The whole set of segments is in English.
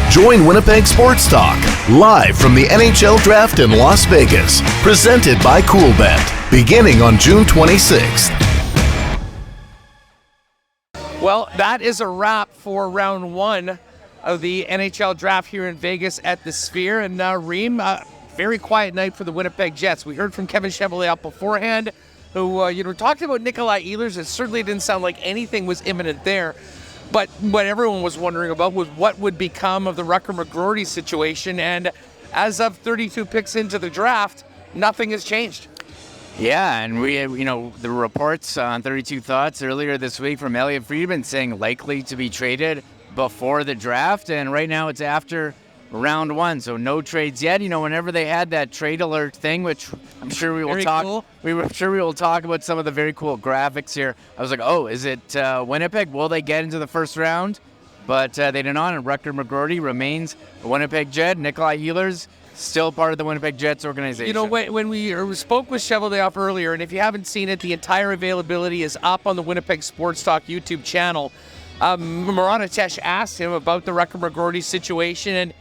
Join Winnipeg Sports Talk, live from the NHL Draft in Las Vegas, presented by Coolbet, beginning on June 26th. Well, that is a wrap for round one of the NHL Draft here in Vegas at the Sphere. And Reem, very quiet night for the Winnipeg Jets. We heard from Kevin Cheveldayoff beforehand, who talked about Nikolai Ehlers. It certainly didn't sound like anything was imminent there. But what everyone was wondering about was what would become of the Rucker-McGroarty situation. And as of 32 picks into the draft, nothing has changed. Yeah, and we, the reports on 32 Thoughts earlier this week from Elliot Friedman saying likely to be traded before the draft. And right now it's after round one, so no trades yet. Whenever they had that trade alert thing, which I'm sure we will we will talk about some of the very cool graphics here. I was like, oh, is it Winnipeg? Will they get into the first round? But they did not, and Rucker-McGroarty remains a Winnipeg Jet. Nikolai Ehlers still part of the Winnipeg Jets organization. When we spoke with Cheveldayoff earlier, and if you haven't seen it, the entire availability is up on the Winnipeg Sports Talk YouTube channel. Murat Atesh asked him about the Rucker-McGroarty situation, and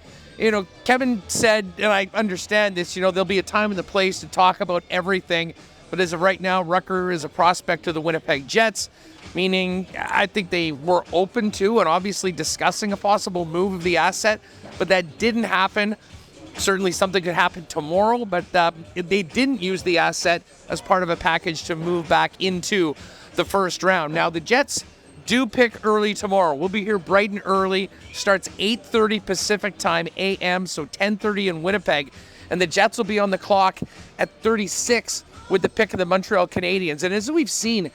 Kevin said, and I understand this, there'll be a time and the place to talk about everything, but as of right now, Rucker is a prospect to the Winnipeg Jets, meaning I think they were open to and obviously discussing a possible move of the asset, but that didn't happen. Certainly something could happen tomorrow, but they didn't use the asset as part of a package to move back into the first round. Now, the Jets do pick early tomorrow. We'll be here bright and early. Starts 8:30 Pacific time a.m., so 10:30 in Winnipeg. And the Jets will be on the clock at 36 with the pick of the Montreal Canadiens. And as we've seen,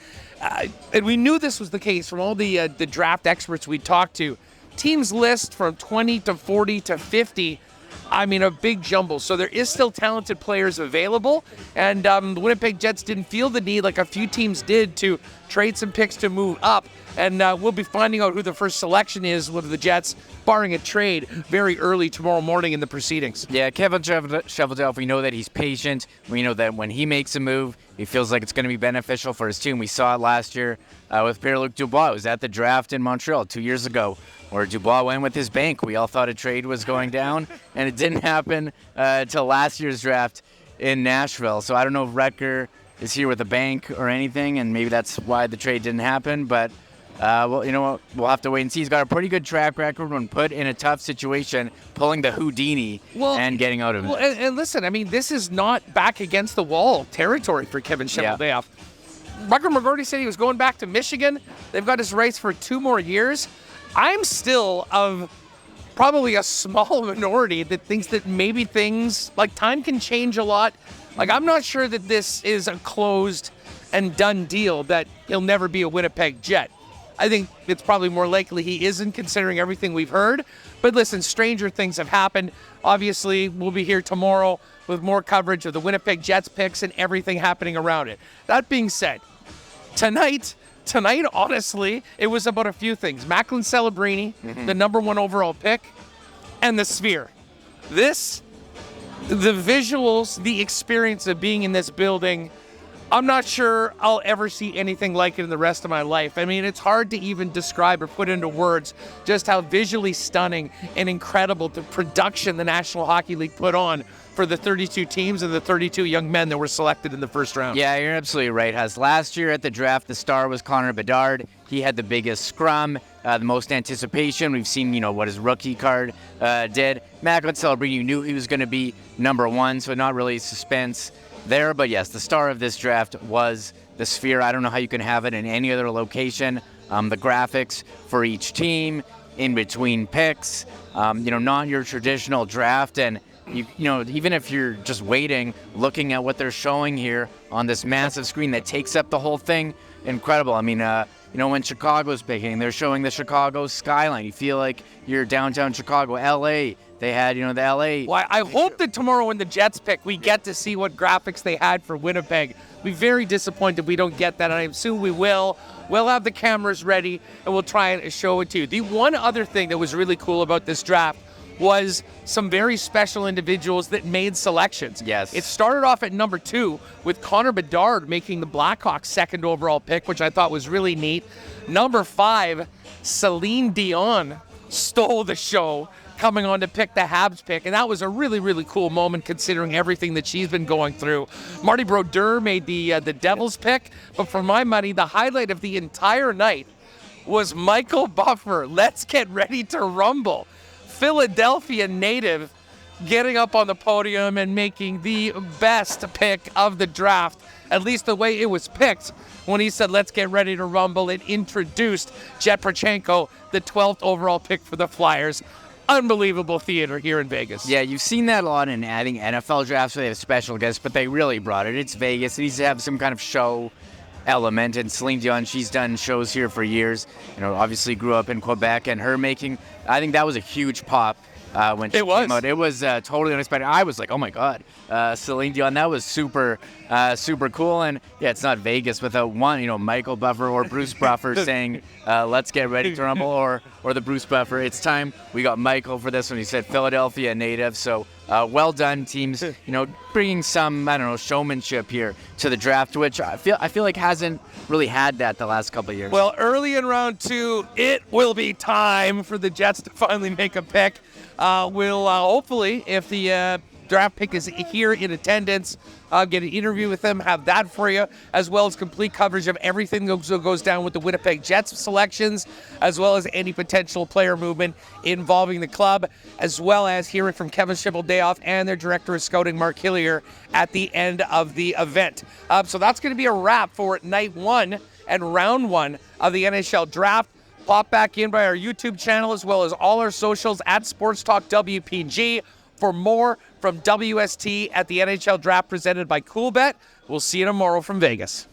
and we knew this was the case from all the draft experts we talked to, teams list from 20 to 40 to 50. I mean, a big jumble. So there is still talented players available, and the Winnipeg Jets didn't feel the need, like a few teams did, to trade some picks to move up. And we'll be finding out who the first selection is with the Jets, barring a trade, very early tomorrow morning in the proceedings. Yeah, Kevin Cheveldayoff, we know that he's patient. We know that when he makes a move, he feels like it's going to be beneficial for his team. We saw it last year with Pierre-Luc Dubois. It was at the draft in Montreal 2 years ago, where Dubois went with his bank. We all thought a trade was going down, and it didn't happen until last year's draft in Nashville. So I don't know if Rucker is here with a bank or anything, and maybe that's why the trade didn't happen. But, well, you know what? We'll have to wait and see. He's got a pretty good track record when put in a tough situation, pulling the Houdini and getting out of it. Well, and listen, I mean, this is not back against the wall territory for Kevin Cheveldayoff. Yeah. Rucker-McGroarty said he was going back to Michigan. They've got his rights for 2 more years. I'm still of probably a small minority that thinks that maybe things, like time can change a lot. Like, I'm not sure that this is a closed and done deal, that he'll never be a Winnipeg Jet. I think it's probably more likely he isn't, considering everything we've heard. But listen, stranger things have happened. Obviously, we'll be here tomorrow with more coverage of the Winnipeg Jets picks and everything happening around it. That being said, Tonight, honestly, it was about a few things. Macklin Celebrini, the number 1 overall pick, and the Sphere. The visuals, the experience of being in this building, I'm not sure I'll ever see anything like it in the rest of my life. I mean, it's hard to even describe or put into words just how visually stunning and incredible the production the National Hockey League put on for the 32 teams and the 32 young men that were selected in the first round. Yeah, you're absolutely right, Hus. Last year at the draft, the star was Connor Bedard. He had the biggest scrum, the most anticipation. We've seen, what his rookie card did. Macklin Celebrini, you knew he was going to be number 1, so not really suspense there. But yes, the star of this draft was the Sphere. I don't know how you can have it in any other location. The graphics for each team, in between picks, not your traditional draft. And even if you're just waiting, looking at what they're showing here on this massive screen that takes up the whole thing, incredible. I mean, when Chicago's picking, they're showing the Chicago skyline. You feel like you're downtown Chicago. L.A., they had, the L.A. Well, I hope that tomorrow when the Jets pick, we get to see what graphics they had for Winnipeg. Be very disappointed we don't get that, and I assume we will. We'll have the cameras ready, and we'll try and show it to you. The one other thing that was really cool about this draft was some very special individuals that made selections. Yes. It started off at number 2 with Connor Bedard making the Blackhawks' 2nd overall pick, which I thought was really neat. Number 5, Celine Dion stole the show, coming on to pick the Habs pick, and that was a really, really cool moment considering everything that she's been going through. Marty Brodeur made the Devils pick, but for my money, the highlight of the entire night was Michael Buffer. Let's get ready to rumble. Philadelphia native getting up on the podium and making the best pick of the draft, at least the way it was picked when he said, let's get ready to rumble. It introduced Jet Prochenko, the 12th overall pick for the Flyers. Unbelievable theater here in Vegas. Yeah, you've seen that a lot in adding NFL drafts where they have special guests, but they really brought it. It's Vegas. It needs to have some kind of show element, and Celine Dion, she's done shows here for years. Obviously grew up in Quebec, and her making, I think that was a huge pop. When she came out. It was totally unexpected. I was like, oh my God, Celine Dion, that was super cool. And yeah, it's not Vegas without one, Michael Buffer or Bruce Buffer saying, let's get ready to rumble, or the Bruce Buffer. It's time. We got Michael for this one. He said Philadelphia native. So well done, teams, bringing some, showmanship here to the draft, which I feel like hasn't really had that the last couple of years. Well, early in round 2, it will be time for the Jets to finally make a pick. We'll hopefully, if the draft pick is here in attendance, get an interview with them, have that for you, as well as complete coverage of everything that goes down with the Winnipeg Jets selections, as well as any potential player movement involving the club, as well as hearing from Kevin Shibble-Dayoff and their director of scouting, Mark Hillier, at the end of the event. So that's going to be a wrap for night 1 and round 1 of the NHL Draft. Pop back in by our YouTube channel as well as all our socials at Sports Talk WPG for more from WST at the NHL Draft presented by Coolbet. We'll see you tomorrow from Vegas.